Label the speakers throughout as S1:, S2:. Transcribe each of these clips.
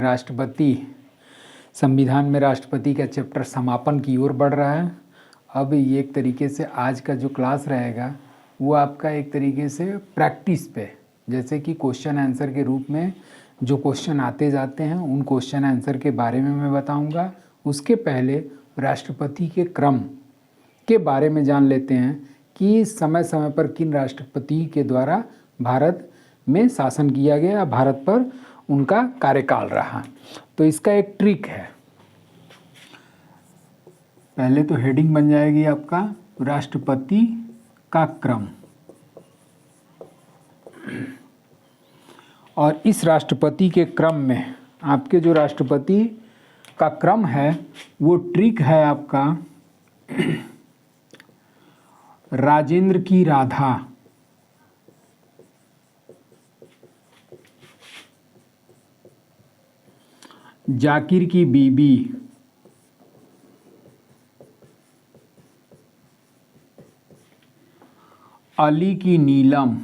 S1: राष्ट्रपति संविधान में राष्ट्रपति का चैप्टर समापन की ओर बढ़ रहा है। अब ये एक तरीके से आज का जो क्लास रहेगा वो आपका एक तरीके से प्रैक्टिस पे, जैसे कि क्वेश्चन आंसर के रूप में जो क्वेश्चन आते जाते हैं उन क्वेश्चन आंसर के बारे में मैं बताऊंगा। उसके पहले राष्ट्रपति के क्रम के बारे में जान लेते हैं कि समय समय पर किन राष्ट्रपति के द्वारा भारत में शासन किया गया, भारत पर उनका कार्यकाल रहा। तो इसका एक ट्रिक है। पहले तो हेडिंग बन जाएगी आपका राष्ट्रपति का क्रम, और इस राष्ट्रपति के क्रम में आपके जो राष्ट्रपति का क्रम है वो ट्रिक है आपका राजेंद्र की राधा, जाकिर की बीबी, अली की नीलम,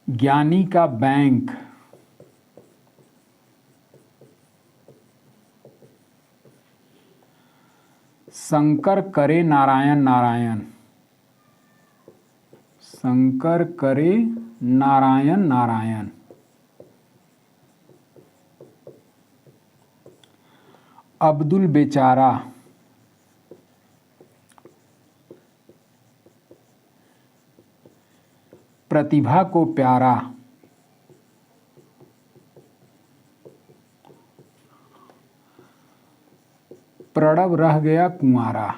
S1: ज्ञानी का बैंक, शंकर करे नारायण नारायण, शंकर करे नारायण नारायण, अब्दुल बेचारा, प्रतिभा को प्यारा, प्रणव रह गया कुंवारा,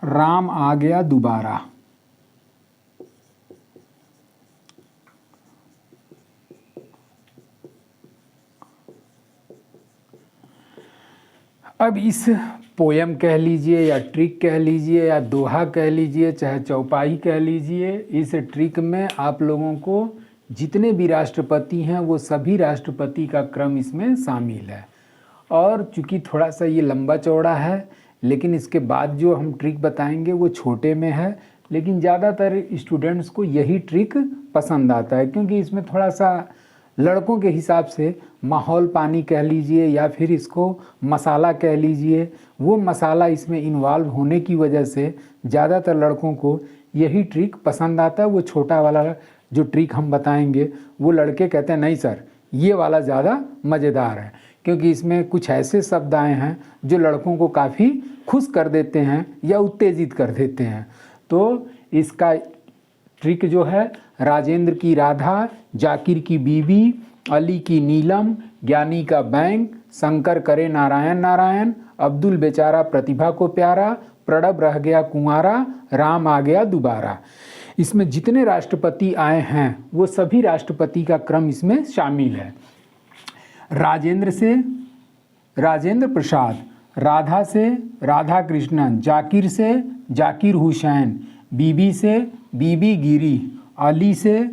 S1: राम आ गया दोबारा, अब इस पोयम कह लीजिए या ट्रिक कह लीजिए या दोहा कह लीजिए चाहे चौपाई कह लीजिए, इस ट्रिक में आप लोगों को जितने भी राष्ट्रपति हैं वो सभी राष्ट्रपति का क्रम इसमें शामिल है। और चूँकि थोड़ा सा ये लंबा चौड़ा है, लेकिन इसके बाद जो हम ट्रिक बताएंगे वो छोटे में है, लेकिन ज़्यादातर स्टूडेंट्स को यही ट्रिक पसंद आता है, क्योंकि इसमें थोड़ा सा लड़कों के हिसाब से माहौल पानी कह लीजिए या फिर इसको मसाला कह लीजिए, वो मसाला इसमें इन्वॉल्व होने की वजह से ज़्यादातर लड़कों को यही ट्रिक पसंद आता है। वो छोटा वाला जो ट्रिक हम बताएंगे वो लड़के कहते हैं नहीं सर ये वाला ज़्यादा मज़ेदार है, क्योंकि इसमें कुछ ऐसे शब्द आए हैं जो लड़कों को काफ़ी खुश कर देते हैं या उत्तेजित कर देते हैं। तो इसका ट्रिक जो है राजेंद्र की राधा, जाकिर की बीबी, अली की नीलम, ज्ञानी का बैंक, शंकर करे नारायण नारायण, अब्दुल बेचारा प्रतिभा को प्यारा, प्रणव रह गया कुंवारा, राम आ गया दोबारा। इसमें जितने राष्ट्रपति आए हैं वो सभी राष्ट्रपति का क्रम इसमें शामिल है। राजेंद्र से राजेंद्र प्रसाद, राधा से राधा कृष्णन, जाकिर से जाकिर हुसैन, बीबी से बीबी गिरी, अली से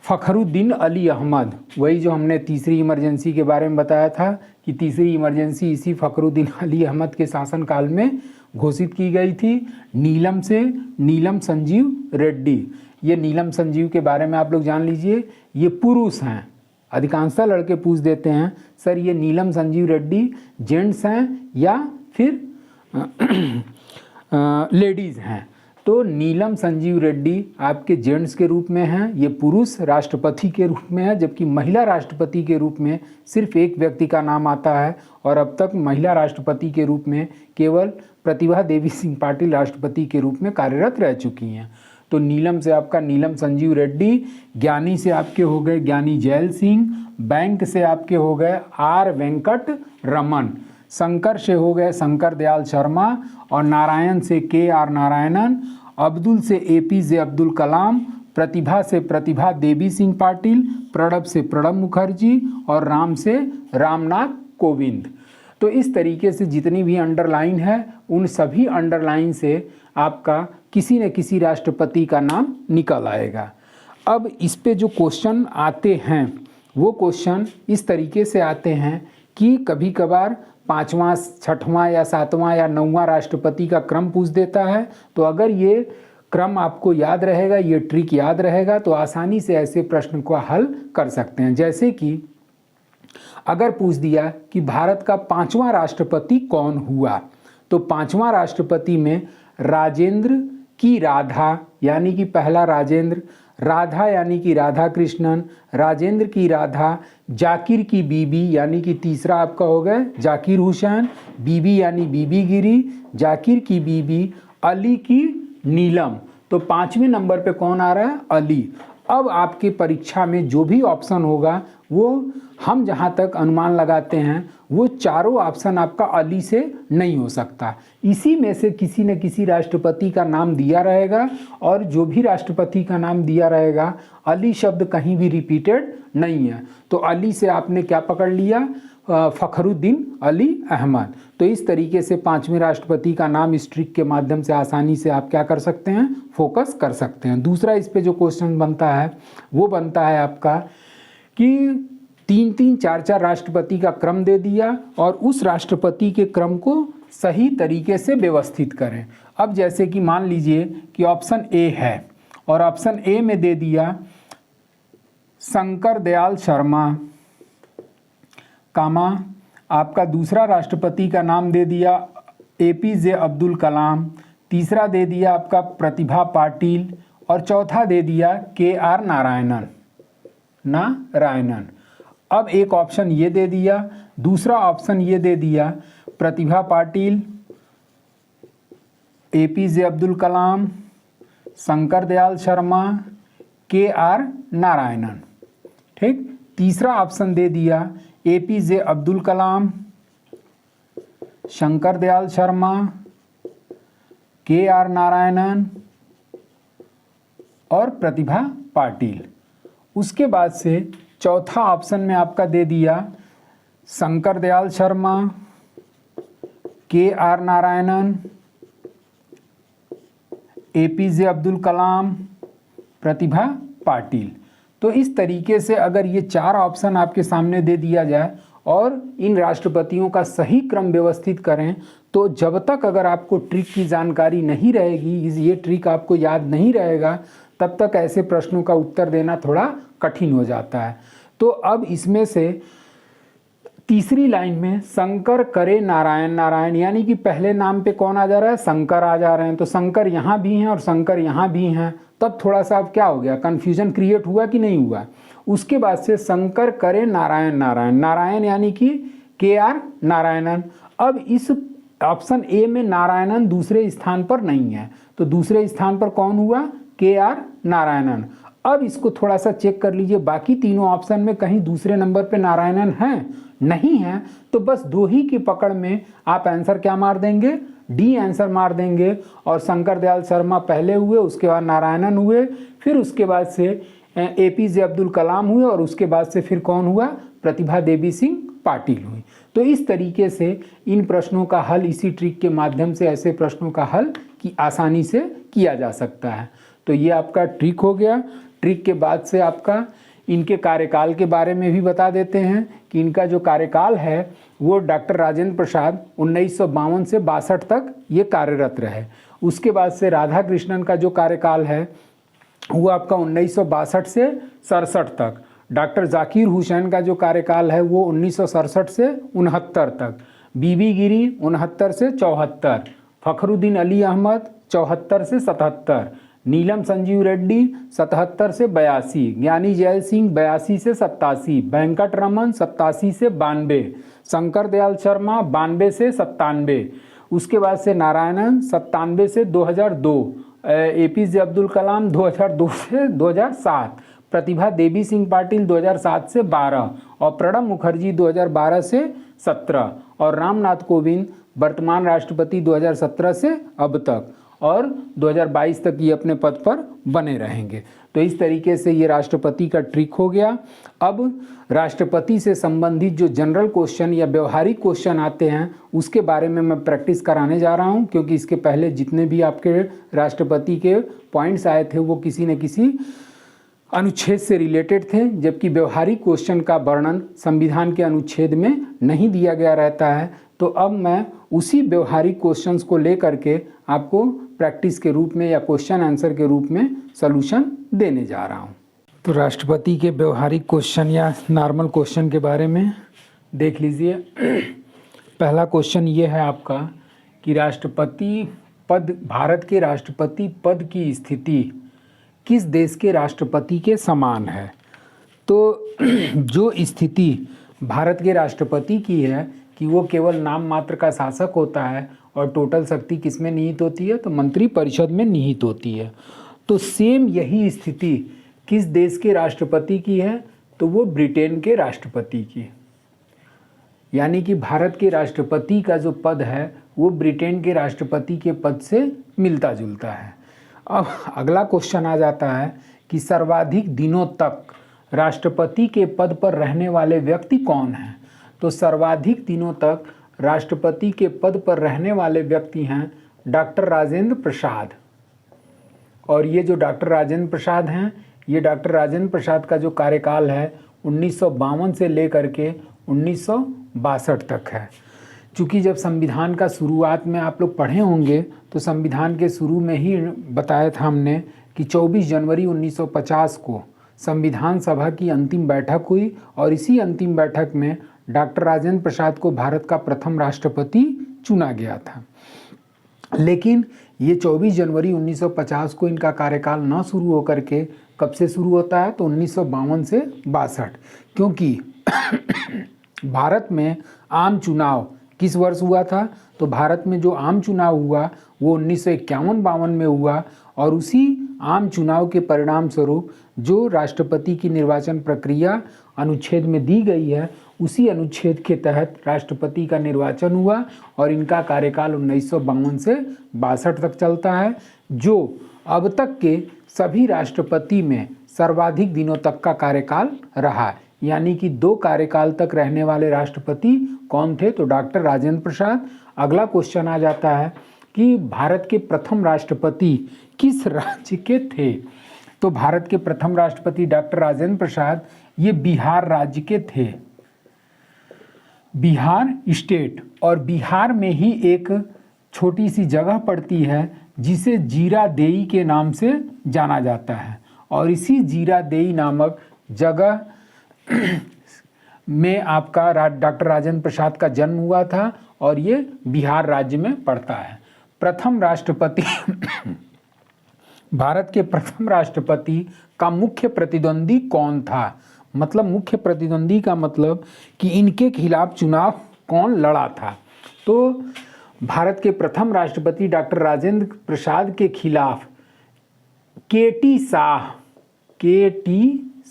S1: फ़खरुद्दीन अली अहमद, वही जो हमने तीसरी इमरजेंसी के बारे में बताया था कि तीसरी इमरजेंसी इसी फ़खरुद्दीन अली अहमद के शासनकाल में घोषित की गई थी। नीलम से नीलम संजीव रेड्डी, ये नीलम संजीव के बारे में आप लोग जान लीजिए, ये पुरुष हैं। अधिकांशतः लड़के पूछ देते हैं सर ये नीलम संजीव रेड्डी जेंट्स हैं या फिर लेडीज़ हैं। तो नीलम संजीव रेड्डी आपके जेंट्स के रूप में हैं, ये पुरुष राष्ट्रपति के रूप में है, जबकि महिला राष्ट्रपति के रूप में सिर्फ एक व्यक्ति का नाम आता है, और अब तक महिला राष्ट्रपति के रूप में केवल प्रतिभा देवी सिंह पाटिल राष्ट्रपति के रूप में कार्यरत रह चुकी हैं। तो नीलम से आपका नीलम संजीव रेड्डी, ज्ञानी से आपके हो गए ज्ञानी जैल सिंह, बैंक से आपके हो गए आर वेंकट रमन, शंकर से हो गए शंकर दयाल शर्मा, और नारायण से के आर नारायणन, अब्दुल से एपीजे अब्दुल कलाम, प्रतिभा से प्रतिभा देवी सिंह पाटिल, प्रणब से प्रणब मुखर्जी, और राम से रामनाथ कोविंद। तो इस तरीके से जितनी भी अंडरलाइन है उन सभी अंडरलाइन से आपका किसी न किसी राष्ट्रपति का नाम निकल आएगा। अब इस पे जो क्वेश्चन आते हैं वो क्वेश्चन इस तरीके से आते हैं कि कभी कभार 5वां, 6वां या 7वां या 9वां राष्ट्रपति का क्रम पूछ देता है। तो अगर ये क्रम आपको याद रहेगा, ये ट्रिक याद रहेगा, तो आसानी से ऐसे प्रश्न को हल कर सकते हैं। जैसे कि अगर पूछ दिया कि भारत का 5वां राष्ट्रपति कौन हुआ, तो 5वां राष्ट्रपति में राजेंद्र की राधा यानी कि पहला राजेंद्र, राधा यानी कि राधा कृष्णन, राजेंद्र की राधा, जाकिर की बीबी यानी कि तीसरा आपका हो गया जाकिर हुसैन, बीबी यानी बीबी गिरी, जाकिर की बीबी, अली की नीलम। तो 5वें नंबर पे कौन आ रहा है? अली। अब आपके परीक्षा में जो भी ऑप्शन होगा वो हम जहाँ तक अनुमान लगाते हैं वो चारों ऑप्शन आपका अली से नहीं हो सकता। इसी में से किसी न किसी राष्ट्रपति का नाम दिया रहेगा, और जो भी राष्ट्रपति का नाम दिया रहेगा अली शब्द कहीं भी रिपीटेड नहीं है। तो अली से आपने क्या पकड़ लिया? फ़खरुद्दीन अली अहमद। तो इस तरीके से 5वें राष्ट्रपति का नाम इस ट्रिक के माध्यम से आसानी से आप क्या कर सकते हैं? फोकस कर सकते हैं। दूसरा इस पे जो क्वेश्चन बनता है वो बनता है आपका कि 3-3, 4-4 राष्ट्रपति का क्रम दे दिया और उस राष्ट्रपति के क्रम को सही तरीके से व्यवस्थित करें। अब जैसे कि मान लीजिए कि ऑप्शन ए है और ऑप्शन ए में दे दिया शंकर दयाल शर्मा, कामा आपका दूसरा राष्ट्रपति का नाम दे दिया APJ अब्दुल कलाम, तीसरा दे दिया आपका प्रतिभा पाटिल और चौथा दे दिया KR नारायणन। अब एक ऑप्शन ये दे दिया, दूसरा ऑप्शन ये दे दिया प्रतिभा पाटिल, APJ अब्दुल कलाम, शंकर दयाल शर्मा, KR नारायणन। ठीक, तीसरा ऑप्शन दे दिया APJ अब्दुल कलाम, शंकर दयाल शर्मा, KR नारायणन और प्रतिभा पाटिल। उसके बाद से चौथा ऑप्शन में आपका दे दिया शंकर दयाल शर्मा, KR नारायणन, APJ अब्दुल कलाम, प्रतिभा पाटिल। तो इस तरीके से अगर ये 4 ऑप्शन आपके सामने दे दिया जाए और इन राष्ट्रपतियों का सही क्रम व्यवस्थित करें, तो जब तक अगर आपको ट्रिक की जानकारी नहीं रहेगी, ये ट्रिक आपको याद नहीं रहेगा, तब तक ऐसे प्रश्नों का उत्तर देना थोड़ा कठिन हो जाता है। तो अब इसमें से तीसरी लाइन में शंकर करे नारायण, नारायण यानी कि पहले नाम पे कौन आ जा रहा है? शंकर आ जा रहे हैं। तो शंकर यहाँ भी हैं और शंकर यहाँ भी हैं, तब थोड़ा सा अब क्या हो गया? कन्फ्यूजन क्रिएट हुआ कि नहीं हुआ? उसके बाद से शंकर करे नारायण, नारायण, नारायण यानी कि KR नारायणन। अब इस ऑप्शन ए में नारायणन दूसरे स्थान पर नहीं है, तो दूसरे स्थान पर कौन हुआ? KR नारायणन। अब इसको थोड़ा सा चेक कर लीजिए, बाकी तीनों ऑप्शन में कहीं दूसरे नंबर पे नारायणन हैं? नहीं है। तो बस 2 ही की पकड़ में आप आंसर क्या मार देंगे? डी आंसर मार देंगे। और शंकर दयाल शर्मा पहले हुए, उसके बाद नारायणन हुए, फिर उसके बाद से APJ अब्दुल कलाम हुए और उसके बाद से फिर कौन हुआ? प्रतिभा देवी सिंह पाटिल हुई। तो इस तरीके से इन प्रश्नों का हल इसी ट्रिक के माध्यम से ऐसे प्रश्नों का हल की आसानी से किया जा सकता है। तो ये आपका ट्रिक हो गया। ट्रिक के बाद से आपका इनके कार्यकाल के बारे में भी बता देते हैं कि इनका जो कार्यकाल है वो डॉक्टर राजेंद्र प्रसाद 1952 से 62 तक ये कार्यरत रहे। उसके बाद से राधा कृष्णन का जो कार्यकाल है वो आपका 1962 से 67 तक। डॉक्टर जाकिर हुसैन का जो कार्यकाल है वो 1967 से 69 तक। बीबी गिरी 69 से 74। फ़खरुद्दीन अली अहमद 74 से 77। नीलम संजीव रेड्डी 77 से 82। ज्ञानी जैल सिंह 82 से 87। वेंकट रमन 87 से 92। शंकर दयाल शर्मा 92 से 97। उसके बाद से नारायणन 97 से 2002। APJ अब्दुल कलाम 2002 से 2007। प्रतिभा देवी सिंह पाटिल 2007 से 12 और प्रणब मुखर्जी 2012 से 17 और रामनाथ कोविंद वर्तमान राष्ट्रपति 2017 से अब तक और 2022 तक ये अपने पद पर बने रहेंगे। तो इस तरीके से ये राष्ट्रपति का ट्रिक हो गया। अब राष्ट्रपति से संबंधित जो जनरल क्वेश्चन या व्यवहारिक क्वेश्चन आते हैं उसके बारे में मैं प्रैक्टिस कराने जा रहा हूं, क्योंकि इसके पहले जितने भी आपके राष्ट्रपति के पॉइंट्स आए थे वो किसी न किसी अनुच्छेद से रिलेटेड थे, जबकि व्यवहारिक क्वेश्चन का वर्णन संविधान के अनुच्छेद में नहीं दिया गया रहता है। तो अब मैं उसी व्यवहारिक क्वेश्चंस को लेकर के आपको प्रैक्टिस के रूप में या क्वेश्चन आंसर के रूप में सॉल्यूशन देने जा रहा हूँ। तो राष्ट्रपति के व्यवहारिक क्वेश्चन या नॉर्मल क्वेश्चन के बारे में देख लीजिए। पहला क्वेश्चन ये है आपका कि राष्ट्रपति पद, भारत के राष्ट्रपति पद की स्थिति किस देश के राष्ट्रपति के समान है। तो जो स्थिति भारत के राष्ट्रपति की है कि वो केवल नाम मात्र का शासक होता है और टोटल शक्ति किस में निहित होती है, तो मंत्रिपरिषद में निहित होती है। तो सेम यही स्थिति किस देश के राष्ट्रपति की है, तो वो ब्रिटेन के राष्ट्रपति की। यानी कि भारत के राष्ट्रपति का जो पद है वो ब्रिटेन के राष्ट्रपति के पद से मिलता जुलता है। अब अगला क्वेश्चन आ जाता है कि सर्वाधिक दिनों तक राष्ट्रपति के पद पर रहने वाले व्यक्ति कौन हैं। तो सर्वाधिक दिनों तक राष्ट्रपति के पद पर रहने वाले व्यक्ति हैं डॉक्टर राजेंद्र प्रसाद। और ये जो डॉक्टर राजेंद्र प्रसाद हैं, ये डॉक्टर राजेंद्र प्रसाद का जो कार्यकाल है 1952 से लेकर के 1962 तक है। चूँकि जब संविधान का शुरुआत में आप लोग पढ़े होंगे तो संविधान के शुरू में ही बताया था हमने कि 24 जनवरी 1950 को संविधान सभा की अंतिम बैठक हुई और इसी अंतिम बैठक में डॉक्टर राजेंद्र प्रसाद को भारत का प्रथम राष्ट्रपति चुना गया था। लेकिन ये 24 जनवरी 1950 को इनका कार्यकाल न शुरू होकर के कब से शुरू होता है, तो 1952 से 62, क्योंकि भारत में आम चुनाव किस वर्ष हुआ था, तो भारत में जो आम चुनाव हुआ वो 1951-52 में हुआ और उसी आम चुनाव के परिणाम स्वरूप जो राष्ट्रपति की निर्वाचन प्रक्रिया अनुच्छेद में दी गई है उसी अनुच्छेद के तहत राष्ट्रपति का निर्वाचन हुआ और इनका कार्यकाल 1952 से 62 तक चलता है, जो अब तक के सभी राष्ट्रपति में सर्वाधिक दिनों तक का कार्यकाल रहा है। यानी कि 2 कार्यकाल तक रहने वाले राष्ट्रपति कौन थे, तो डॉक्टर राजेंद्र प्रसाद। अगला क्वेश्चन आ जाता है कि भारत के प्रथम राष्ट्रपति किस राज्य के थे। तो भारत के प्रथम राष्ट्रपति डॉक्टर राजेंद्र प्रसाद ये बिहार राज्य के थे, बिहार स्टेट। और बिहार में ही एक छोटी सी जगह पड़ती है जिसे जीरादेई के नाम से जाना जाता है और इसी जीरादेई नामक जगह में आपका डॉक्टर राजेंद्र प्रसाद का जन्म हुआ था और ये बिहार राज्य में पड़ता है। प्रथम राष्ट्रपति भारत के प्रथम राष्ट्रपति का मुख्य प्रतिद्वंदी कौन था। मतलब मुख्य प्रतिद्वंदी का मतलब कि इनके खिलाफ चुनाव कौन लड़ा था। तो भारत के प्रथम राष्ट्रपति डॉक्टर राजेंद्र प्रसाद के खिलाफ के.टी.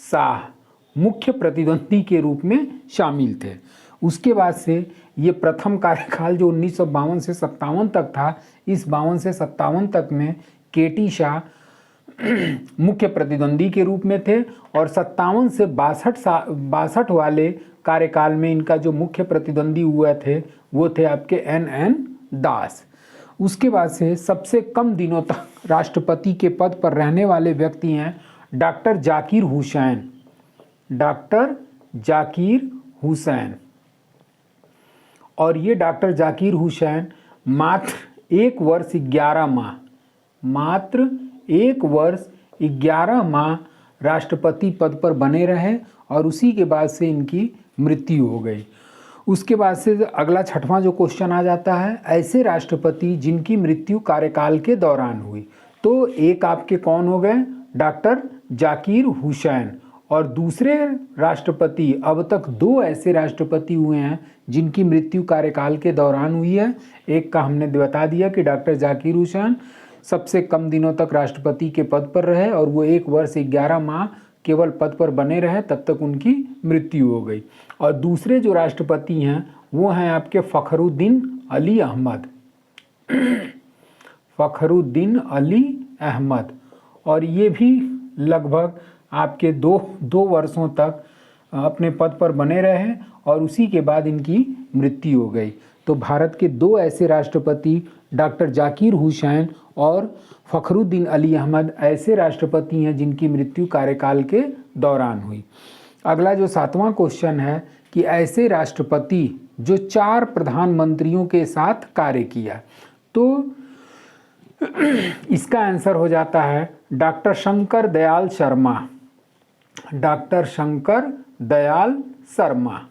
S1: शाह मुख्य प्रतिद्वंदी के रूप में शामिल थे। उसके बाद से ये प्रथम कार्यकाल जो 1952 से 57 तक था, इस 52 से 57 तक में के.टी. शाह मुख्य प्रतिद्वंदी के रूप में थे और 57 से 62 वाले कार्यकाल में इनका जो मुख्य प्रतिद्वंदी हुए थे वो थे आपके एन दास। उसके बाद से सबसे कम दिनों तक राष्ट्रपति के पद पर रहने वाले व्यक्ति हैं डॉक्टर जाकिर हुसैन। डॉक्टर जाकिर हुसैन और ये डॉक्टर जाकिर हुसैन मात्र 1 वर्ष 11 माह राष्ट्रपति पद पर बने रहे और उसी के बाद से इनकी मृत्यु हो गई। उसके बाद से अगला 6वां जो क्वेश्चन आ जाता है, ऐसे राष्ट्रपति जिनकी मृत्यु कार्यकाल के दौरान हुई। तो एक आपके कौन हो गए, डॉक्टर जाकिर हुसैन। और दूसरे राष्ट्रपति, अब तक 2 ऐसे राष्ट्रपति हुए हैं जिनकी मृत्यु कार्यकाल के दौरान हुई है। एक का हमने बता दिया कि डॉक्टर जाकिर हुसैन सबसे कम दिनों तक राष्ट्रपति के पद पर रहे और वो 1 वर्ष 11 माह केवल पद पर बने रहे, तब तक उनकी मृत्यु हो गई। और दूसरे जो राष्ट्रपति हैं वो हैं आपके फ़खरुद्दीन अली अहमद। फ़खरुद्दीन अली अहमद और ये भी लगभग आपके 2 वर्षों तक अपने पद पर बने रहे और उसी के बाद इनकी मृत्यु हो गई। तो भारत के 2 ऐसे राष्ट्रपति डॉक्टर जाकिर हुसैन और फ़खरुद्दीन अली अहमद ऐसे राष्ट्रपति हैं जिनकी मृत्यु कार्यकाल के दौरान हुई। अगला जो 7वां क्वेश्चन है कि ऐसे राष्ट्रपति जो 4 प्रधानमंत्रियों के साथ कार्य किया। तो इसका आंसर हो जाता है डॉक्टर शंकर दयाल शर्मा, डॉक्टर शंकर दयाल शर्मा।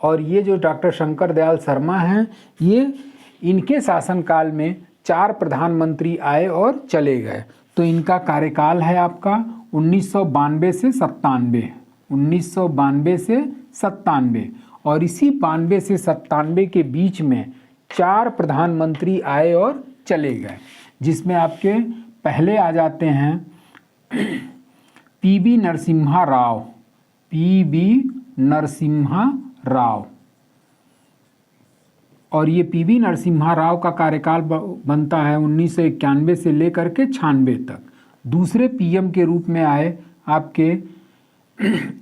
S1: और ये जो डॉक्टर शंकर दयाल शर्मा हैं, ये इनके शासनकाल में 4 प्रधानमंत्री आए और चले गए। तो इनका कार्यकाल है आपका 1992 से 97, 1992 से 97। और इसी 92 से 97 के बीच में 4 प्रधानमंत्री आए और चले गए, जिसमें आपके पहले आ जाते हैं पीवी नरसिम्हा राव, पीवी नरसिम्हा राव। और ये पीवी नरसिम्हा राव का कार्यकाल बनता है 1991 से लेकर के 96 तक। दूसरे पीएम के रूप में आए आपके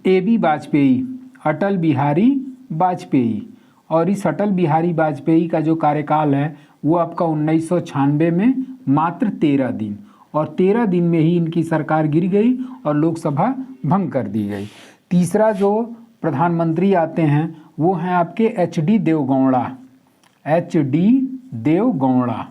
S1: एबी वाजपेयी, अटल बिहारी वाजपेयी। और इस अटल बिहारी वाजपेयी का जो कार्यकाल है वो आपका 1996 में मात्र 13 दिन, और 13 दिन में ही इनकी सरकार गिर गई और लोकसभा भंग कर दी गई। तीसरा जो प्रधानमंत्री आते हैं वो हैं आपके एचडी देवगौड़ा, एचडी देवगौड़ा।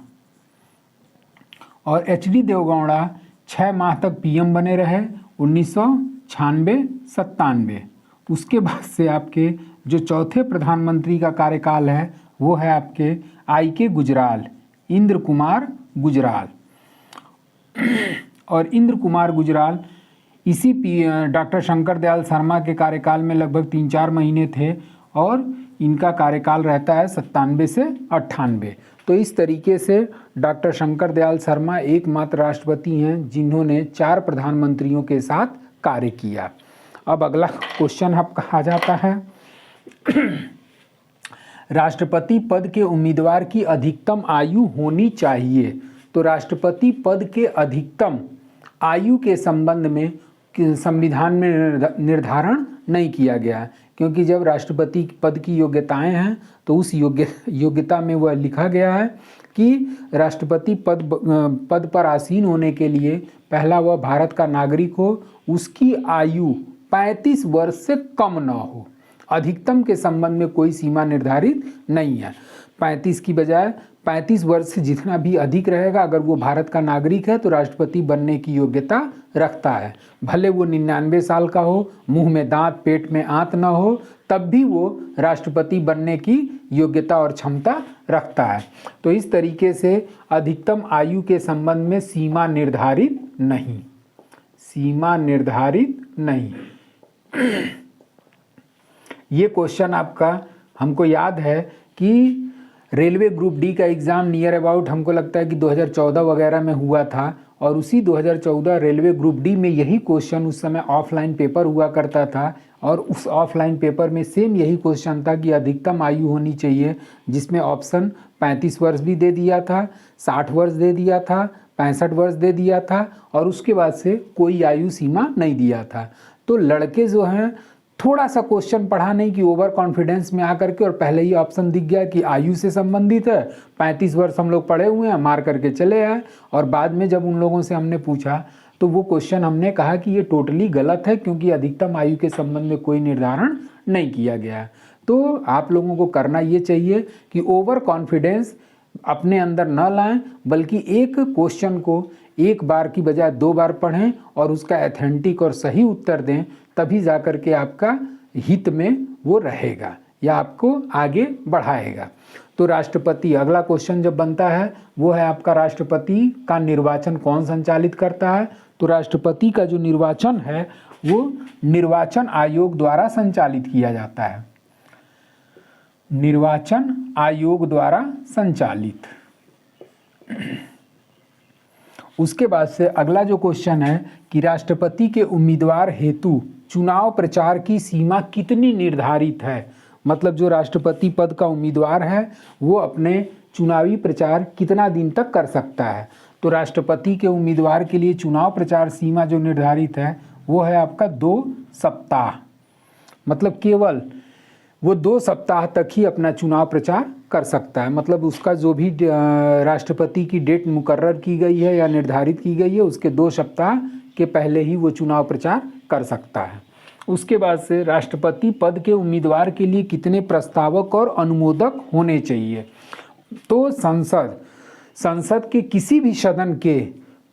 S1: और एचडी देवगौड़ा 6 माह तक पीएम बने रहे 1996-97। उसके बाद से आपके जो चौथे प्रधानमंत्री का कार्यकाल है वो है आपके आईके गुजराल, इंद्र कुमार गुजराल। और इंद्र कुमार गुजराल इसी डॉक्टर शंकर दयाल शर्मा के कार्यकाल में लगभग 3-4 महीने थे, और इनका कार्यकाल रहता है 97 से 98। तो इस तरीके से डॉक्टर शंकर दयाल शर्मा एकमात्र राष्ट्रपति हैं जिन्होंने 4 प्रधानमंत्रियों के साथ कार्य किया। अब अगला क्वेश्चन आपका आ जाता है राष्ट्रपति पद के उम्मीदवार की अधिकतम आयु होनी चाहिए। तो राष्ट्रपति पद के अधिकतम आयु के संबंध में संविधान में निर्धारण नहीं किया गया, क्योंकि जब राष्ट्रपति पद की योग्यताएं हैं तो उस योग्यता में वह लिखा गया है कि राष्ट्रपति पद पर आसीन होने के लिए पहला वह भारत का नागरिक हो, उसकी आयु 35 वर्ष से कम न हो। अधिकतम के संबंध में कोई सीमा निर्धारित नहीं है। 35 की बजाय 35 वर्ष से जितना भी अधिक रहेगा, अगर वो भारत का नागरिक है तो राष्ट्रपति बनने की योग्यता रखता है। भले वो 99 साल का हो, मुंह में दांत पेट में आंत न हो, तब भी वो राष्ट्रपति बनने की योग्यता और क्षमता रखता है। तो इस तरीके से अधिकतम आयु के संबंध में सीमा निर्धारित नहीं, सीमा निर्धारित नहीं। ये क्वेश्चन आपका हमको याद है कि रेलवे ग्रुप डी का एग्ज़ाम नियर अबाउट हमको लगता है कि 2014 वगैरह में हुआ था, और उसी 2014 रेलवे ग्रुप डी में यही क्वेश्चन उस समय ऑफलाइन पेपर हुआ करता था, और उस ऑफलाइन पेपर में सेम यही क्वेश्चन था कि अधिकतम आयु होनी चाहिए, जिसमें ऑप्शन 35 वर्ष भी दे दिया था, 60 वर्ष दे दिया था, 65 वर्ष दे दिया था, और उसके बाद से कोई आयु सीमा नहीं दिया था। तो लड़के जो हैं थोड़ा सा क्वेश्चन पढ़ा नहीं कि ओवर कॉन्फिडेंस में आकर के, और पहले ही ऑप्शन दिख गया कि आयु से संबंधित है, 35 वर्ष हम लोग पढ़े हुए हैं, मार करके चले आए। और बाद में जब उन लोगों से हमने पूछा तो वो क्वेश्चन हमने कहा कि ये टोटली गलत है, क्योंकि अधिकतम आयु के संबंध में कोई निर्धारण नहीं किया गया। तो आप लोगों को करना ये चाहिए कि ओवर कॉन्फिडेंस अपने अंदर न लाएं, बल्कि एक क्वेश्चन को एक बार की बजाय 2 बार पढ़ें और उसका एथेंटिक और सही उत्तर दें, तभी जा कर के आपका हित में वो रहेगा या आपको आगे बढ़ाएगा। तो राष्ट्रपति, अगला क्वेश्चन जब बनता है वो है आपका राष्ट्रपति का निर्वाचन कौन संचालित करता है। तो राष्ट्रपति का जो निर्वाचन है वो निर्वाचन आयोग द्वारा संचालित किया जाता है, निर्वाचन आयोग द्वारा संचालित। उसके बाद से अगला जो क्वेश्चन है कि राष्ट्रपति के उम्मीदवार हेतु चुनाव प्रचार की सीमा कितनी निर्धारित है। मतलब जो राष्ट्रपति पद का उम्मीदवार है वो अपने चुनावी प्रचार कितना दिन तक कर सकता है। तो राष्ट्रपति के उम्मीदवार के लिए चुनाव प्रचार सीमा जो निर्धारित है वो है आपका 2 सप्ताह। मतलब केवल वो 2 सप्ताह तक ही अपना चुनाव प्रचार कर सकता है। मतलब उसका जो भी राष्ट्रपति की डेट मुकर्रर की गई है या निर्धारित की गई है, उसके 2 सप्ताह के पहले ही वो चुनाव प्रचार कर सकता है। उसके बाद से राष्ट्रपति पद के उम्मीदवार के लिए कितने प्रस्तावक और अनुमोदक होने चाहिए। तो संसद के किसी भी सदन के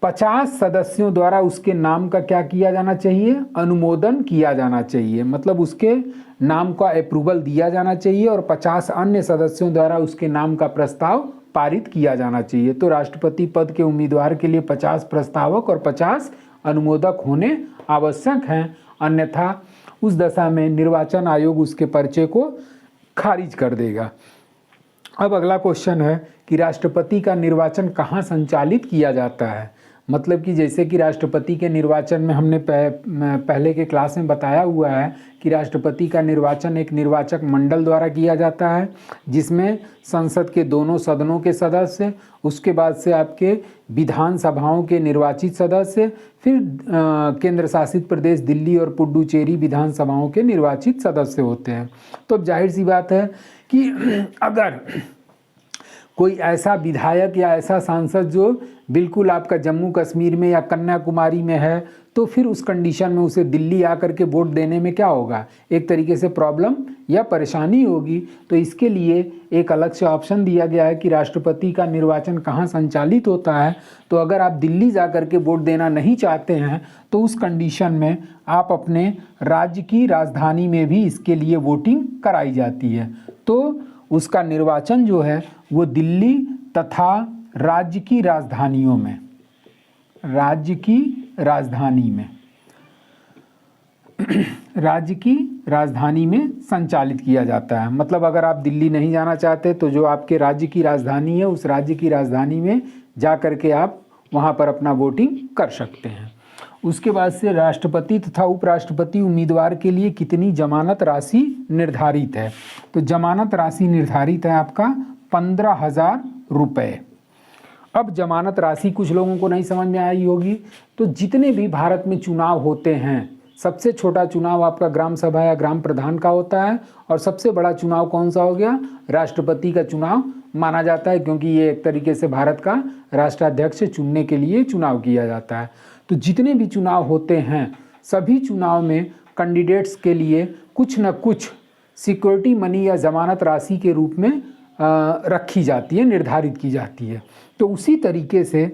S1: 50 सदस्यों द्वारा उसके नाम का क्या किया जाना चाहिए, अनुमोदन किया जाना चाहिए, मतलब उसके नाम का अप्रूवल दिया जाना चाहिए और 50 अन्य सदस्यों द्वारा उसके नाम का प्रस्ताव पारित किया जाना चाहिए। तो राष्ट्रपति पद के उम्मीदवार के लिए 50 प्रस्तावक और 50 अनुमोदक होने आवश्यक हैं, अन्यथा उस दशा में निर्वाचन आयोग उसके पर्चे को खारिज कर देगा। अब अगला क्वेश्चन है कि राष्ट्रपति का निर्वाचन कहाँ संचालित किया जाता है। मतलब कि जैसे कि राष्ट्रपति के निर्वाचन में हमने पहले के क्लास में बताया हुआ है कि राष्ट्रपति का निर्वाचन एक निर्वाचक मंडल द्वारा किया जाता है, जिसमें संसद के दोनों सदनों के सदस्य, उसके बाद से आपके विधानसभाओं के निर्वाचित सदस्य, फिर केंद्र शासित प्रदेश दिल्ली और पुडुचेरी विधानसभाओं के निर्वाचित सदस्य होते हैं। तो अब जाहिर सी बात है कि अगर कोई ऐसा विधायक या ऐसा सांसद जो बिल्कुल आपका जम्मू कश्मीर में या कन्याकुमारी में है, तो फिर उस कंडीशन में उसे दिल्ली आकर के वोट देने में क्या होगा, एक तरीके से प्रॉब्लम या परेशानी होगी। तो इसके लिए एक अलग से ऑप्शन दिया गया है कि राष्ट्रपति का निर्वाचन कहाँ संचालित होता है। तो अगर आप दिल्ली जा कर के वोट देना नहीं चाहते हैं तो उस कंडीशन में आप अपने राज्य की राजधानी में भी इसके लिए वोटिंग कराई जाती है। तो उसका निर्वाचन जो है वो दिल्ली तथा राज्य की राजधानियों में, राज्य की राजधानी में संचालित किया जाता है। मतलब अगर आप दिल्ली नहीं जाना चाहते तो जो आपके राज्य की राजधानी है उस राज्य की राजधानी में जा कर के आप वहाँ पर अपना वोटिंग कर सकते हैं। उसके बाद से राष्ट्रपति तथा उपराष्ट्रपति उम्मीदवार के लिए कितनी जमानत राशि निर्धारित है। तो जमानत राशि निर्धारित है आपका 15,000 रुपये। अब जमानत राशि कुछ लोगों को नहीं समझ में आई होगी। तो जितने भी भारत में चुनाव होते हैं, सबसे छोटा चुनाव आपका ग्राम सभा या ग्राम प्रधान का होता है और सबसे बड़ा चुनाव कौन सा हो गया, राष्ट्रपति का चुनाव माना जाता है, क्योंकि ये एक तरीके से भारत का राष्ट्राध्यक्ष चुनने के लिए चुनाव किया जाता है। तो जितने भी चुनाव होते हैं सभी चुनाव में कैंडिडेट्स के लिए कुछ न कुछ सिक्योरिटी मनी या जमानत राशि के रूप में रखी जाती है, निर्धारित की जाती है। तो उसी तरीके से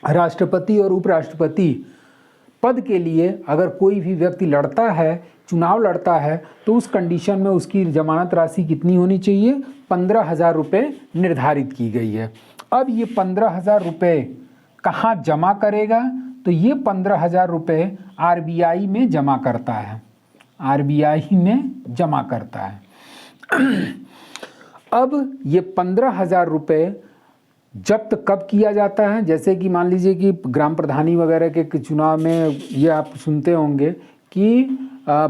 S1: राष्ट्रपति और उपराष्ट्रपति पद के लिए अगर कोई भी व्यक्ति लड़ता है, चुनाव लड़ता है, तो उस कंडीशन में उसकी जमानत राशि कितनी होनी चाहिए, 15,000 रुपये निर्धारित की गई है। अब ये 15,000 रुपये कहाँ जमा करेगा, तो ये 15,000 रुपये आरबीआई में जमा करता है, आरबीआई में जमा करता है। अब ये 15,000 रुपये जब्त कब किया जाता है, जैसे कि मान लीजिए कि ग्राम प्रधानी वगैरह के चुनाव में ये आप सुनते होंगे कि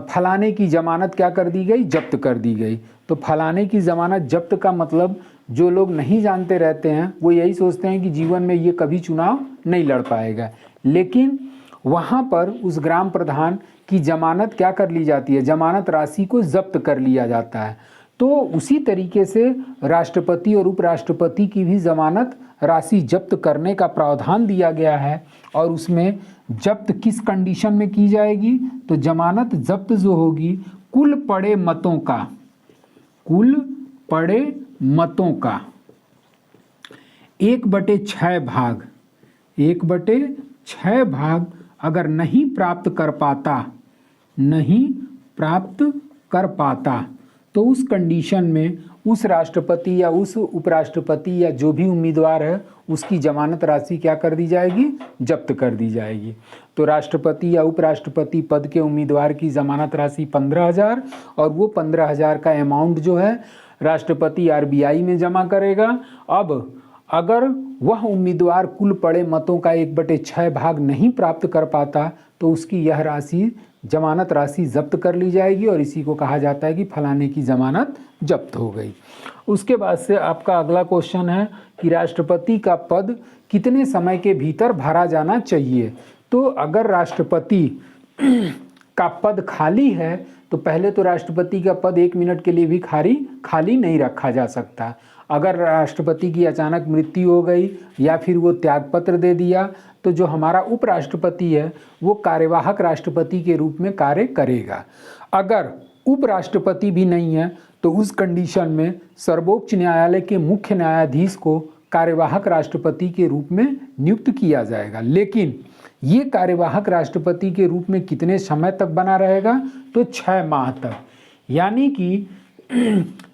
S1: फलाने की ज़मानत क्या कर दी गई, जब्त कर दी गई। तो फलाने की ज़मानत जब्त का मतलब जो लोग नहीं जानते रहते हैं वो यही सोचते हैं कि जीवन में ये कभी चुनाव नहीं लड़ पाएगा, लेकिन वहाँ पर उस ग्राम प्रधान की ज़मानत क्या कर ली जाती है, जमानत राशि को जब्त कर लिया जाता है। तो उसी तरीके से राष्ट्रपति और उपराष्ट्रपति की भी जमानत राशि जब्त करने का प्रावधान दिया गया है। और उसमें जब्त किस कंडीशन में की जाएगी, तो जमानत जब्त जो होगी कुल पड़े मतों का, कुल पड़े मतों का 1/6 भाग, 1/6 भाग अगर नहीं प्राप्त कर पाता, नहीं प्राप्त कर पाता, तो उस कंडीशन में उस राष्ट्रपति या उस उपराष्ट्रपति या जो भी उम्मीदवार है उसकी जमानत राशि क्या कर दी जाएगी, जब्त कर दी जाएगी। तो राष्ट्रपति या उपराष्ट्रपति पद के उम्मीदवार की जमानत राशि 15,000 और वो 15,000 का अमाउंट जो है राष्ट्रपति आरबीआई में जमा करेगा। अब अगर वह उम्मीदवार कुल पड़े मतों का 1/6 भाग नहीं प्राप्त कर पाता तो उसकी यह राशि जमानत राशि जब्त कर ली जाएगी और इसी को कहा जाता है कि फलाने की जमानत जब्त हो गई। उसके बाद से आपका अगला क्वेश्चन है कि राष्ट्रपति का पद कितने समय के भीतर भरा जाना चाहिए। तो अगर राष्ट्रपति का पद खाली है तो पहले तो राष्ट्रपति का पद 1 मिनट के लिए भी खाली नहीं रखा जा सकता। अगर राष्ट्रपति की अचानक मृत्यु हो गई या फिर वो त्यागपत्र दे दिया तो जो हमारा उपराष्ट्रपति है वो कार्यवाहक राष्ट्रपति के रूप में कार्य करेगा। अगर उपराष्ट्रपति भी नहीं है तो उस कंडीशन में सर्वोच्च न्यायालय के मुख्य न्यायाधीश को कार्यवाहक राष्ट्रपति के रूप में नियुक्त किया जाएगा। लेकिन ये कार्यवाहक राष्ट्रपति के रूप में कितने समय तक बना रहेगा? तो 6 माह तक, यानी कि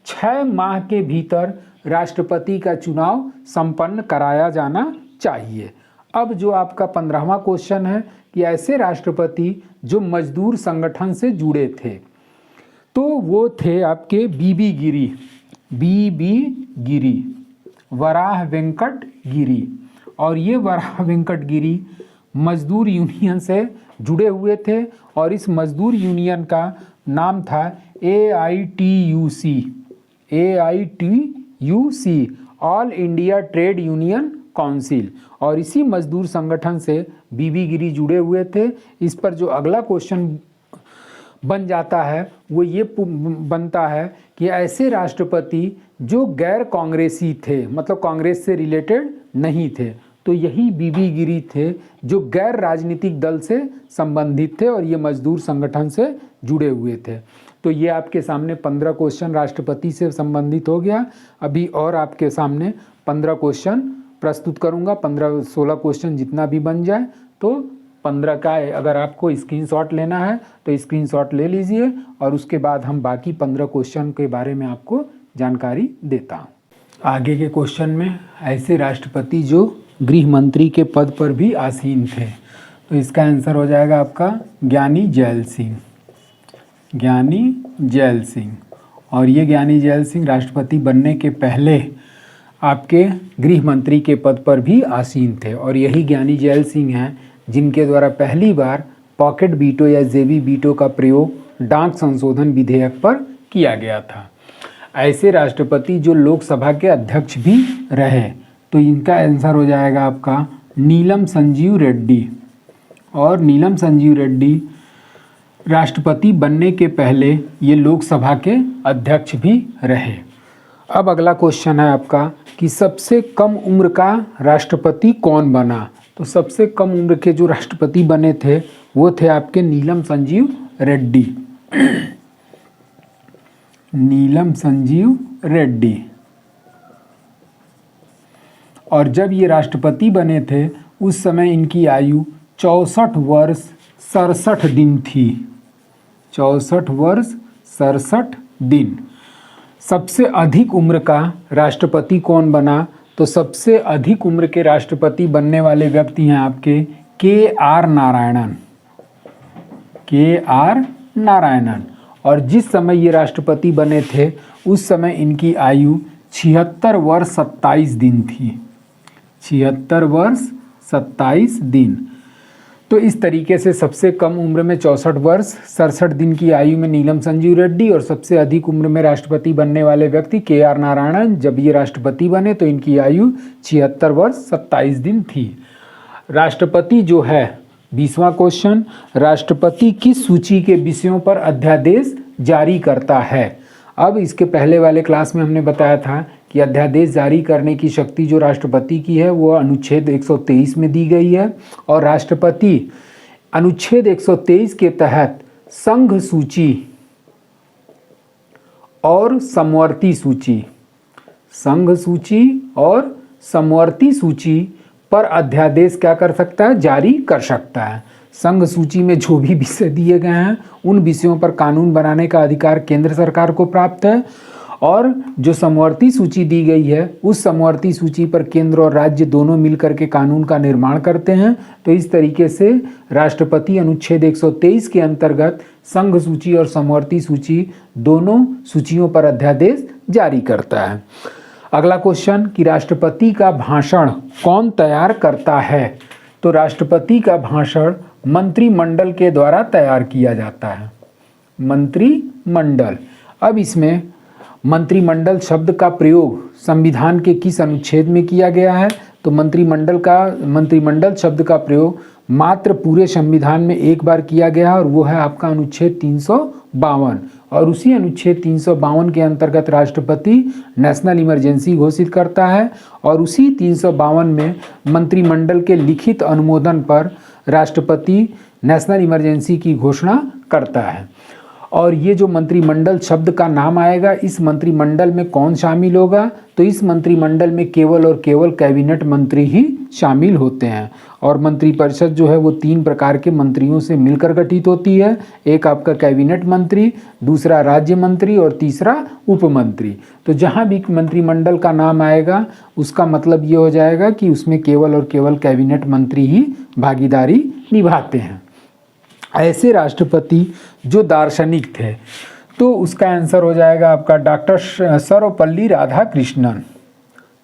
S1: 6 माह के भीतर राष्ट्रपति का चुनाव संपन्न कराया जाना चाहिए। अब जो आपका 15वां क्वेश्चन है कि ऐसे राष्ट्रपति जो मजदूर संगठन से जुड़े थे, तो वो थे आपके बीबी गिरी, वराह वेंकट गिरी। और ये वराह वेंकट गिरी मजदूर यूनियन से जुड़े हुए थे और इस मजदूर यूनियन का नाम था AITUC, all India trade union council. और इसी मजदूर संगठन से बीबी गिरी जुड़े हुए थे। इस पर जो अगला क्वेश्चन बन जाता है वो ये बनता है कि ऐसे राष्ट्रपति जो गैर कांग्रेसी थे, मतलब कांग्रेस से रिलेटेड नहीं थे, तो यही बीबी गिरी थे जो गैर राजनीतिक दल से संबंधित थे और ये मजदूर संगठन से जुड़े हुए थे। तो ये आपके सामने 15 क्वेश्चन राष्ट्रपति से संबंधित हो गया। अभी और आपके सामने 15 क्वेश्चन प्रस्तुत करूँगा, 15-16 क्वेश्चन जितना भी बन जाए। तो 15 का अगर आपको स्क्रीनशॉट लेना है तो स्क्रीनशॉट ले लीजिए और उसके बाद हम बाकी 15 क्वेश्चन के बारे में आपको जानकारी देता हूँ। आगे के क्वेश्चन में ऐसे राष्ट्रपति जो गृह मंत्री के पद पर भी आसीन थे, तो इसका आंसर हो जाएगा आपका ज्ञानी जैल सिंह। और ये ज्ञानी जैल सिंह राष्ट्रपति बनने के पहले आपके गृह मंत्री के पद पर भी आसीन थे। और यही ज्ञानी जैल सिंह हैं जिनके द्वारा पहली बार पॉकेट वीटो या जेबी वीटो का प्रयोग डाक संशोधन विधेयक पर किया गया था। ऐसे राष्ट्रपति जो लोकसभा के अध्यक्ष भी रहे, तो इनका आंसर हो जाएगा आपका नीलम संजीव रेड्डी। और नीलम संजीव रेड्डी राष्ट्रपति बनने के पहले ये लोकसभा के अध्यक्ष भी रहे। अब अगला क्वेश्चन है आपका कि सबसे कम उम्र का राष्ट्रपति कौन बना? तो सबसे कम उम्र के जो राष्ट्रपति बने थे वो थे आपके नीलम संजीव रेड्डी। नीलम संजीव रेड्डी। और जब ये राष्ट्रपति बने थे उस समय इनकी आयु 64 वर्ष 67 दिन थी। 64 वर्ष 67 दिन। सबसे अधिक उम्र का राष्ट्रपति कौन बना? तो सबसे अधिक उम्र के राष्ट्रपति बनने वाले व्यक्ति हैं आपके KR नारायणन। और जिस समय ये राष्ट्रपति बने थे उस समय इनकी आयु 76 वर्ष 27 दिन थी। 76 वर्ष 27 दिन। तो इस तरीके से सबसे कम उम्र में 64 वर्ष 67 दिन की आयु में नीलम संजीव रेड्डी और सबसे अधिक उम्र में राष्ट्रपति बनने वाले व्यक्ति KR नारायणन। जब ये राष्ट्रपति बने तो इनकी आयु 76 वर्ष 27 दिन थी। राष्ट्रपति जो है 20वां क्वेश्चन, राष्ट्रपति किस सूची के विषयों पर अध्यादेश जारी करता है? अब इसके पहले वाले क्लास में हमने बताया था कि अध्यादेश जारी करने की शक्ति जो राष्ट्रपति की है वो अनुच्छेद 123 में दी गई है। और राष्ट्रपति अनुच्छेद 123 के तहत संघ सूची और समवर्ती सूची पर अध्यादेश क्या कर सकता है? जारी कर सकता है। संघ सूची में जो भी विषय दिए गए हैं उन विषयों पर कानून बनाने का अधिकार केंद्र सरकार को प्राप्त है। और जो समवर्ती सूची दी गई है उस समवर्ती सूची पर केंद्र और राज्य दोनों मिलकर के कानून का निर्माण करते हैं। तो इस तरीके से राष्ट्रपति अनुच्छेद 123 के अंतर्गत संघ सूची और समवर्ती सूची दोनों सूचियों पर अध्यादेश जारी करता है। अगला क्वेश्चन कि राष्ट्रपति का भाषण कौन तैयार करता है? तो राष्ट्रपति का भाषण मंत्रिमंडल के द्वारा तैयार किया जाता है। मंत्रिमंडल। अब इसमें मंत्रिमंडल शब्द का प्रयोग संविधान के किस अनुच्छेद में किया गया है? तो मंत्रिमंडल शब्द का प्रयोग मात्र पूरे संविधान में एक बार किया गया है और वो है आपका अनुच्छेद 352। और उसी अनुच्छेद 352 के अंतर्गत राष्ट्रपति नेशनल इमरजेंसी घोषित करता है और उसी 352 में मंत्रिमंडल के लिखित अनुमोदन पर राष्ट्रपति नेशनल इमरजेंसी की घोषणा करता है। और ये जो मंत्रिमंडल शब्द का नाम आएगा, इस मंत्रिमंडल में कौन शामिल होगा? तो इस मंत्रिमंडल में केवल और केवल कैबिनेट मंत्री ही शामिल होते हैं। और मंत्रिपरिषद जो है वो 3 प्रकार के मंत्रियों से मिलकर गठित होती है। एक आपका कैबिनेट मंत्री, दूसरा राज्य मंत्री और तीसरा उपमंत्री। तो जहाँ भी मंत्रिमंडल का नाम आएगा उसका मतलब ये हो जाएगा कि उसमें केवल और केवल कैबिनेट मंत्री ही भागीदारी निभाते हैं। ऐसे राष्ट्रपति जो दार्शनिक थे, तो उसका आंसर हो जाएगा आपका डॉक्टर सर्वपल्ली राधाकृष्णन।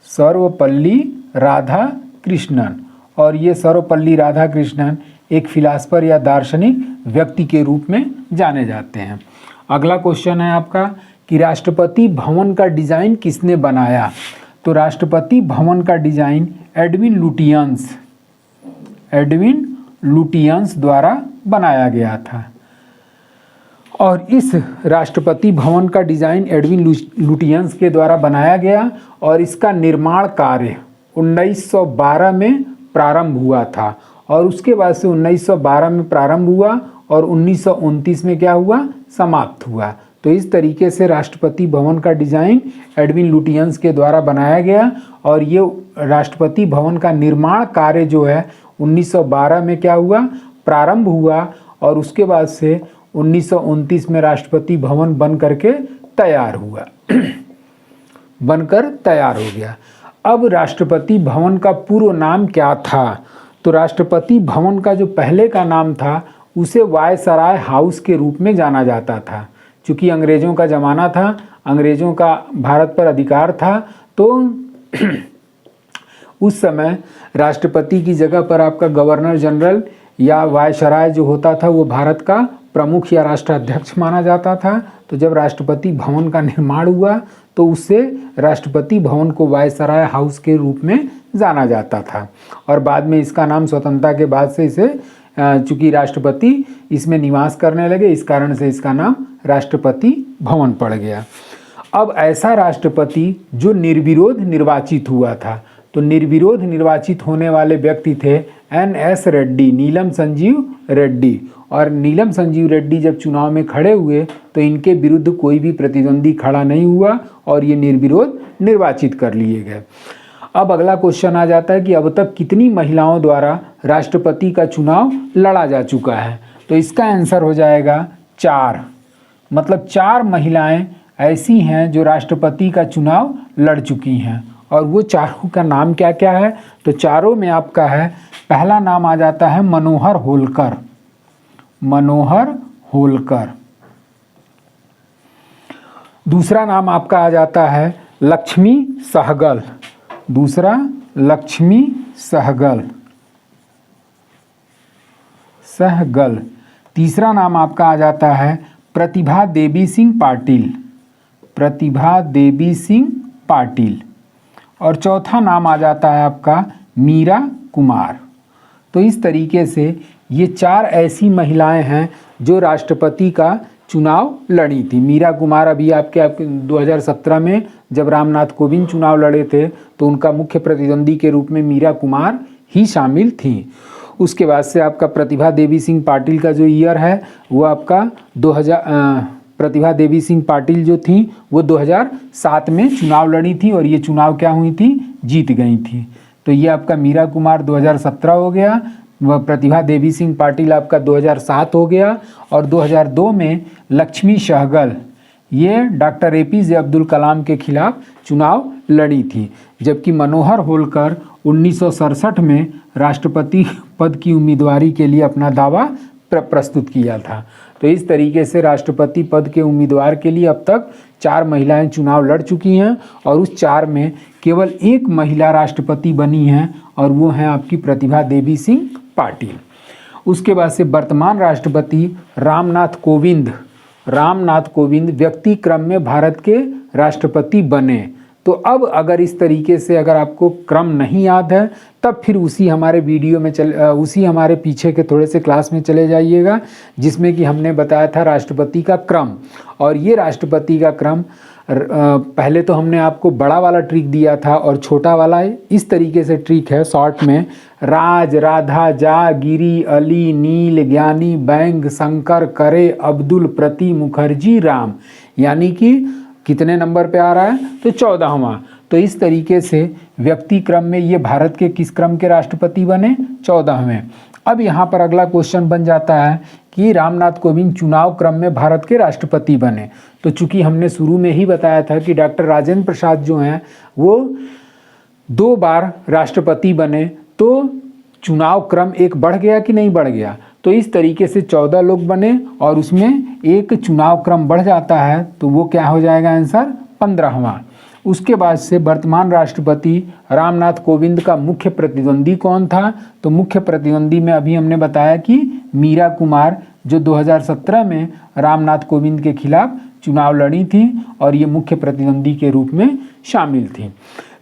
S1: सर्वपल्ली राधाकृष्णन। और ये सर्वपल्ली राधाकृष्णन एक फिलासफर या दार्शनिक व्यक्ति के रूप में जाने जाते हैं। अगला क्वेश्चन है आपका कि राष्ट्रपति भवन का डिज़ाइन किसने बनाया? तो राष्ट्रपति भवन का डिज़ाइन एडविन लुटियंस द्वारा बनाया गया था। और इस राष्ट्रपति भवन का डिज़ाइन एडविन लुटियंस के द्वारा बनाया गया और इसका निर्माण कार्य 1912 में प्रारंभ हुआ था और उसके बाद से 1912 में प्रारंभ हुआ और 1929 में क्या हुआ? समाप्त हुआ। तो इस तरीके से राष्ट्रपति भवन का डिज़ाइन एडविन लुटियंस के द्वारा बनाया गया और ये राष्ट्रपति भवन का निर्माण कार्य जो है 1912 में क्या हुआ? प्रारंभ हुआ और उसके बाद से 1929 में राष्ट्रपति भवन बन करके तैयार हुआ बनकर तैयार हो गया। अब राष्ट्रपति भवन का पूर्व नाम क्या था? तो राष्ट्रपति भवन का जो पहले का नाम था उसे वायसराय हाउस के रूप में जाना जाता था। चूँकि अंग्रेज़ों का ज़माना था, अंग्रेज़ों का भारत पर अधिकार था, तो उस समय राष्ट्रपति की जगह पर आपका गवर्नर जनरल या वायसराय जो होता था वो भारत का प्रमुख या राष्ट्राध्यक्ष माना जाता था। तो जब राष्ट्रपति भवन का निर्माण हुआ तो उससे राष्ट्रपति भवन को वायसराय हाउस के रूप में जाना जाता था और बाद में इसका नाम स्वतंत्रता के बाद से इसे चूँकि राष्ट्रपति इसमें निवास करने लगे, इस कारण से इसका नाम राष्ट्रपति भवन पड़ गया। अब ऐसा राष्ट्रपति जो निर्विरोध निर्वाचित हुआ था, तो निर्विरोध निर्वाचित होने वाले व्यक्ति थे NS रेड्डी, नीलम संजीव रेड्डी। और नीलम संजीव रेड्डी जब चुनाव में खड़े हुए तो इनके विरुद्ध कोई भी प्रतिद्वंदी खड़ा नहीं हुआ और ये निर्विरोध निर्वाचित कर लिए गए। अब अगला क्वेश्चन आ जाता है कि अब तक कितनी महिलाओं द्वारा राष्ट्रपति का चुनाव लड़ा जा चुका है? तो इसका आंसर हो जाएगा 4। मतलब 4 महिलाएं ऐसी हैं जो राष्ट्रपति का चुनाव लड़ चुकी हैं। और वो चारों का नाम क्या क्या है? तो चारों में आपका है, पहला नाम आ जाता है मनोहर होलकर। मनोहर होलकर। दूसरा नाम आपका आ जाता है लक्ष्मी सहगल। दूसरा लक्ष्मी सहगल। तीसरा नाम आपका आ जाता है प्रतिभा देवी सिंह पाटिल। प्रतिभा देवी सिंह पाटिल। और चौथा नाम आ जाता है आपका मीरा कुमार। तो इस तरीके से ये 4 ऐसी महिलाएं हैं जो राष्ट्रपति का चुनाव लड़ी थी। मीरा कुमार अभी आपके 2017 में जब रामनाथ कोविंद चुनाव लड़े थे तो उनका मुख्य प्रतिद्वंदी के रूप में मीरा कुमार ही शामिल थी। उसके बाद से आपका प्रतिभा देवी सिंह पाटिल का जो ईयर है वो आपका प्रतिभा देवी सिंह पाटिल जो थी वो 2007 में चुनाव लड़ी थी और ये चुनाव क्या हुई थी? जीत गई थी। तो ये आपका मीरा कुमार 2017 हो गया, वह प्रतिभा देवी सिंह पाटिल आपका 2007 हो गया और 2002 में लक्ष्मी सहगल ये डॉक्टर APJ अब्दुल कलाम के खिलाफ चुनाव लड़ी थी। जबकि मनोहर होलकर 1967 में राष्ट्रपति पद की उम्मीदवारी के लिए अपना दावा प्रस्तुत किया था। तो इस तरीके से राष्ट्रपति पद के उम्मीदवार के लिए अब तक 4 महिलाएं चुनाव लड़ चुकी हैं और उस 4 में केवल 1 महिला राष्ट्रपति बनी हैं और वो हैं आपकी प्रतिभा देवी सिंह पाटिल। उसके बाद से वर्तमान राष्ट्रपति रामनाथ कोविंद व्यक्ति क्रम में भारत के राष्ट्रपति बने। तो अब अगर इस तरीके से अगर आपको क्रम नहीं याद है तब फिर उसी हमारे वीडियो में उसी हमारे पीछे के थोड़े से क्लास में चले जाइएगा जिसमें कि हमने बताया था राष्ट्रपति का क्रम। और ये राष्ट्रपति का क्रम पहले तो हमने आपको बड़ा वाला ट्रिक दिया था और छोटा वाला इस तरीके से ट्रिक है शॉर्ट में, राज, राधा, जा, गिरी, अली, नील, ज्ञानी, बैंग, शंकर, करे, अब्दुल, प्रति, मुखर्जी, राम। यानी कि कितने नंबर पे आ रहा है? तो 14वां। तो इस तरीके से व्यक्ति क्रम में ये भारत के किस क्रम के राष्ट्रपति बने? 14वें। अब यहाँ पर अगला क्वेश्चन बन जाता है कि रामनाथ कोविंद चुनाव क्रम में भारत के राष्ट्रपति बने। तो चूंकि हमने शुरू में ही बताया था कि डॉक्टर राजेंद्र प्रसाद जो हैं वो 2 बार राष्ट्रपति बने, तो चुनाव क्रम एक बढ़ गया कि नहीं बढ़ गया? तो इस तरीके से 14 लोग बने और उसमें एक चुनाव क्रम बढ़ जाता है, तो वो क्या हो जाएगा आंसर? 15वां। उसके बाद से वर्तमान राष्ट्रपति रामनाथ कोविंद का मुख्य प्रतिद्वंदी कौन था? तो मुख्य प्रतिद्वंदी में अभी हमने बताया कि मीरा कुमार, जो 2017 में रामनाथ कोविंद के खिलाफ चुनाव लड़ी थी और ये मुख्य प्रतिद्वंदी के रूप में शामिल थी।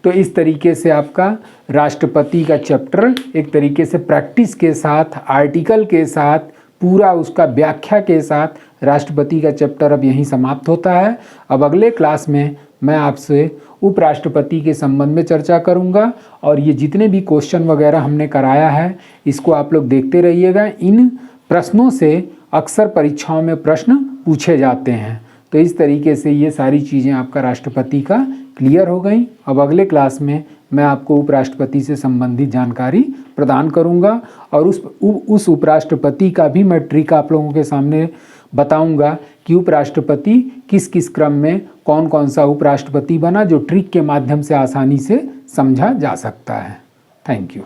S1: तो इस तरीके से आपका राष्ट्रपति का चैप्टर एक तरीके से प्रैक्टिस के साथ, आर्टिकल के साथ, पूरा उसका व्याख्या के साथ राष्ट्रपति का चैप्टर अब यहीं समाप्त होता है। अब अगले क्लास में मैं आपसे उपराष्ट्रपति के संबंध में चर्चा करूंगा और ये जितने भी क्वेश्चन वगैरह हमने कराया है इसको आप लोग देखते रहिएगा। इन प्रश्नों से अक्सर परीक्षाओं में प्रश्न पूछे जाते हैं। तो इस तरीके से ये सारी चीज़ें आपका राष्ट्रपति का क्लियर हो गई। अब अगले क्लास में मैं आपको उपराष्ट्रपति से संबंधित जानकारी प्रदान करूंगा और उस उपराष्ट्रपति का भी मैं ट्रिक आप लोगों के सामने बताऊंगा कि उपराष्ट्रपति किस किस क्रम में कौन कौन सा उपराष्ट्रपति बना, जो ट्रिक के माध्यम से आसानी से समझा जा सकता है। Thank you.